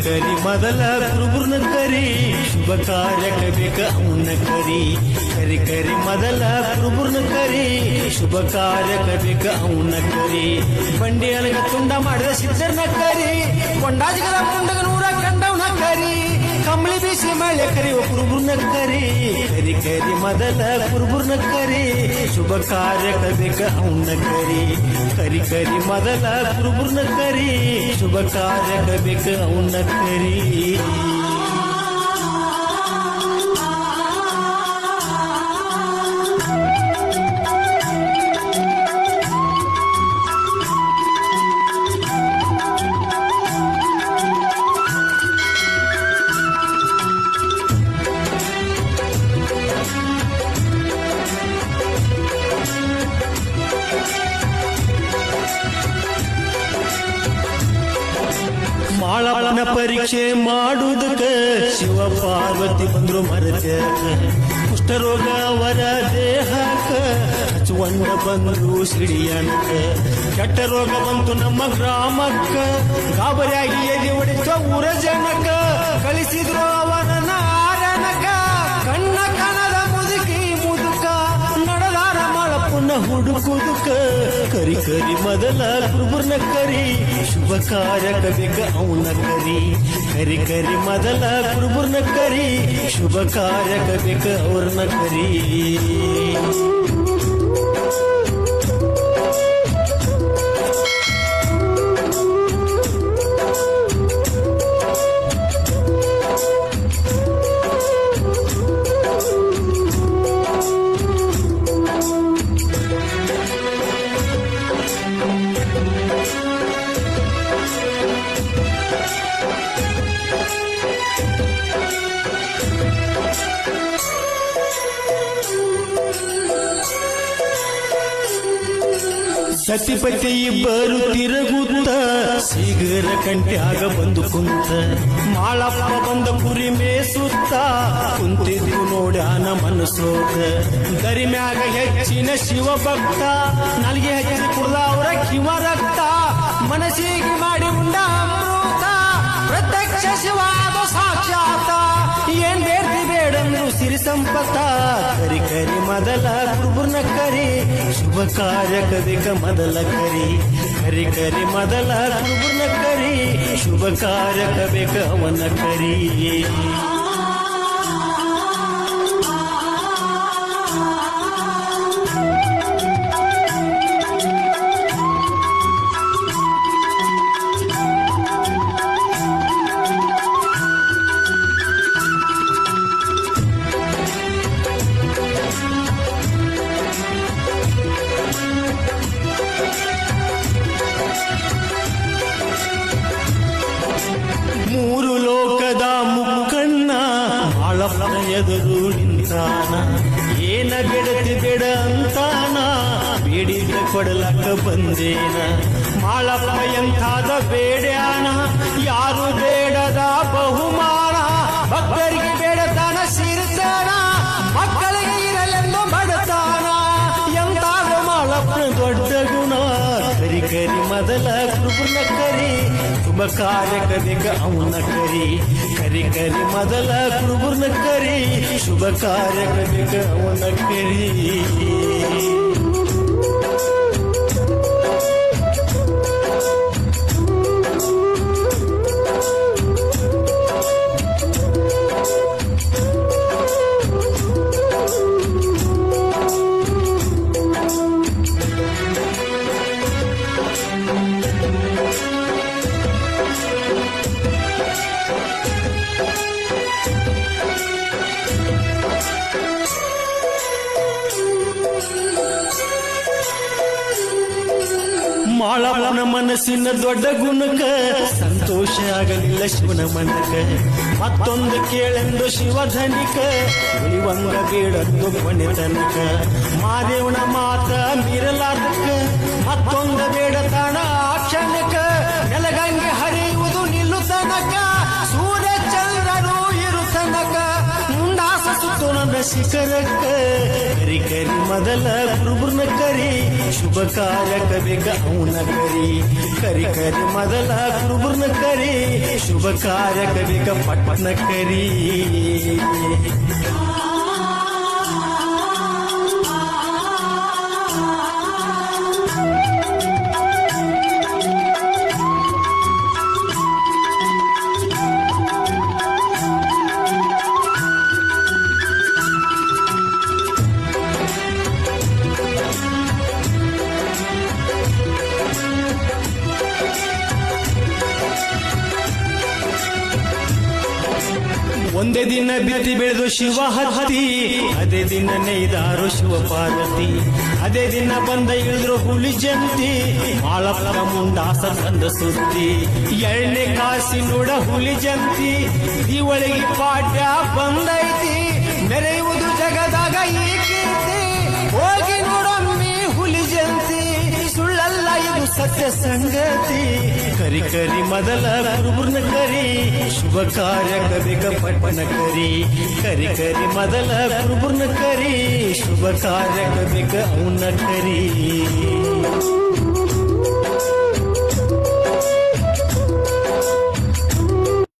ಕರಿ ಮೊದಲ ಕುರುಬುರ್ನ ಕರಿ ಶುಭ ಕಾರ್ಯಕ್ಕೆ ಬೇಕ ಅವನ್ನ ಕರಿ ಕರಿ ಮೊದಲ ಕುರುಬುರ್ನ ಕರಿ ಶುಭ ಕಾರ್ಯಕ್ಕೆ ಬೇಕ ಅವನ್ನ ಕರಿ ಬಂಡಿ ಅಲಗ ತುಂಡ ಮಾಡಿದ ಸಿದ್ದರ್ನ ಕರಿ ಕೊಂಡಾಜಿಗರ ಮುಂಡಗ ನೂರ ಕಂಡವನ ಕರಿ ಕಂಬಳಿ ಬೀಸಿ ಮಳೆ ಕರಿ ಕುರುಬುರ್ನ ಕರಿ ಕರಿ ಮೊದಲ ಕುರುಬುರ್ನ ಕರಿ ಶುಭ ಕಾರ್ಯಕ್ಕೆ ಬೇಕ ಅವನ್ನ ಕರಿ ಮೊದಲ ಕುರುಬುರ್ನ ಕರಿ ಶುಭ ಕಾರ್ಯಕ್ಕೆ ಬೇಕ ಅವನ್ನ ಕರಿ ಮಾಳಪ್ಪನ ಪರೀಕ್ಷೆ ಮಾಡುವುದಕ್ಕ ಶಿವ ಪಾರ್ವತಿ ಬಂದ್ರು ಮರಕ ಕುಷ್ಠರೋಗ ಅವರ ದೇಹಕ್ಕ ಹಚ್ಚುವಂಡ ಬಂದ್ರು ಸಿಡಿಯನಕ ಕೆಟ್ಟ ರೋಗ ಬಂತು ನಮ್ಮ ಗ್ರಾಮಕ್ಕ ಗಾಬರಿಯಾಗಿ ಎದೆ ಹೊಡಿತ ಊರ ಜನಕ ಕಳಿಸಿದ್ರು ಅವನ ಆರನಕ ಕಣ್ಣ ಕಣದ ಮುದುಕಿ ಮುದುಕ ನಡೆದಾರ ಮಾಳಪ್ಪನ ಹುಡುಕುದುಕ ಕರಿ ಮೊದಲ ಕುರುಬುರ್ನ ಕರಿ ಶುಭ ಕಾರ್ಯಕ್ಕೆ ಬೇಕ ಅವನ ಕರಿ ಮೊದಲ ಕುರುಬುರ್ನ ಕರಿ ಶುಭ ಕಾರ್ಯಕ್ಕೆ ಬೇಕ ಅವ್ರನ್ನ ಕರಿ ಸತಿಪತಿ ಇಬ್ಬರು ತಿರುಗುತ್ತ ಶೀಘ್ರ ಕಂಟ್ಯಾಗ ಬಂದು ಕುಂತ ಮಾಳಪ್ಪ ಬಂದ ಕುರಿ ಮೇಸುತ್ತ ಕುಂತಿದ್ದು ನೋಡ್ಯಾನ ಮನಸೋತ ದರಿ ಮ್ಯಾಗ ಹೆಚ್ಚಿನ ಶಿವ ಭಕ್ತ ನಲ್ಗೆ ಹೆಚ್ಚಿ ಕುಡ್ದ ಅವರ ಕಿವ ರಕ್ತ ಮನಸ್ಸಿಗೆ ಮಾಡಿ ಉಂಡ ಅಮೃತ ಪ್ರತ್ಯಕ್ಷ ಶಿವಾದ ಸಾಕ್ಷಾತ ಏನ್ ಬೇಡ್ತಿ ಬೇಡಂದ್ರು ಸಿರಿ ಸಂಪತ್ತ ಕರಿ ಮೊದಲ ಕುರುಬುರ್ನ ಕರಿ ಶುಭ ಕಾರ್ಯಕ್ಕೆ ಬೇಕ ಮೊದಲ ಕರಿ ಮೊದಲ ಕುರುಬುರ್ನ ಕರಿ ಶುಭ ಕಾರ್ಯಕ್ಕೆ ಬೇಕ ಅವನ ಕರಿ ಮೂರು ಲೋಕದ ಮುಕ್ಕಣ್ಣ ಮಾಳಪ್ಪನ ಎದುರು ನಿಂತಾನ ಏನ ಬೇಡತಿ ಬೇಡ ಅಂತಾನ ಬೇಡಿದ ಕೊಡಲಕ್ಕ ಬಂದೇನ ಮಾಳಪ್ಪ ಎಂಥಾದ ಬೇಡ್ಯಾನ ಯಾರು ಬೇಡದ ಬಹುಮಾನ ಭಕ್ತರಿಗೆ ಬೇಡತಾನ ಸಿರ್ತಾನ ಮಕ್ಕಳಿಗೆ ಇರಲೆಂದು ಬಡತಾನ ಎಂತಾದ ಮಾಳಪ್ಪನ ದೊಡ್ಡ ಗುಣ ಕರಿ ಮೊದಲ ಕುರುಬುರ್ನ ಕರಿ ಶುಭ ಕಾರ್ಯಕ್ಕೆ ಬೇಕ ಅವನ ಕರಿ ಮೊದಲ ಕುರುಬುರ್ನ ಕರಿ ಶುಭ ಕಾರ್ಯಕ್ಕೆ ಬೇಕ ಅವನ ಕರಿ ಮಾಳಪ್ಪನ ಮನಸ್ಸಿನ ದೊಡ್ಡ ಗುಣಕ ಸಂತೋಷ ಆಗಲಿಲ್ಲ ಶಿವನ ಮನಕ ಮತ್ತೊಂದು ಕೇಳೆಂದು ಶಿವಧನಿಕ ಉಳಿವಂಗ ಬೇಡದ್ದು ಕೊನೆ ತನಕ ಮಾದೇವನ ಮಾತ ಮೀರಲಾರ್ದಕ್ಕ ಮತ್ತೊಂದು ಬೇಡತಾಣ ಆ ಕ್ಷಣಕ ನೆಲಗಂಗೆ ಹರಿಯುವುದು ನಿಲ್ಲು ತನಕ ಸೂರ್ಯ ಚಂದ್ರನು ಇರು ತನಕ ಮುಂಡಾಸ ಸುತ್ತು ಕುರುಬುರನ ಶಿಖರಕ್ಕ ಕರಿ ಕರಿ ಮೊದಲ ಕುರುಬುರನ ಕರಿ ಶುಭ ಕಾರ್ಯಕ ಬೇಕ ಅವನ ಕರಿ ಕರಿ ಕರಿ ಮೊದಲ ಕುರುಬುರನ ಕರಿ ಶುಭ ಕಾರ್ಯಕ ಬೇಕ ಪಟ್ನ ಕರಿ ಒಂದೇ ದಿನ ಬಿತ್ತಿ ಬೆಳೆದು ಶಿವ ಹತ್ತಿ ಅದೇ ದಿನ ನೇಯ್ದಾರು ಶಿವ ಪಾರ್ವತಿ ಅದೇ ದಿನ ಬಂದ ಇಳಿದ್ರು ಹುಲಿ ಜಂತಿ ಮಾಳಪ್ಪ ಮುಂಡಾಸ ತಂದ ಸುದ್ದಿ ಎಣ್ಣೆ ಕಾಸಿ ನೋಡ ಹುಲಿ ಜಂತಿ ಇವಳಿಗೆ ಪಾಠ್ಯ ಬಂದೈತಿ ಮೆರೆಯುವುದು ಜಗದಾಗ ಈ ಕೀರ್ತಿ ಹೋಗಿ ನೋಡೊಮ್ಮೆ ಹುಲಿ ಜಂತಿ ಸುಳ್ಳಲ್ಲ ಇದು ಸತ್ಯ ಸಂಗತಿ ಕರಿ ಕರಿ ಮೊದಲ ಕುರುಬುರ್ನ ಕರಿ ಶುಭ ಕಾರ್ಯಕ ಬೇಕ ಪಟ್ನ ಕರಿ ಕರಿ ಕರಿ ಮೊದಲ ಕುರುಬುರ್ನ ಕರಿ ಶುಭ ಕಾರ್ಯಕ ಬೇಕ ಅವನ ಕರಿ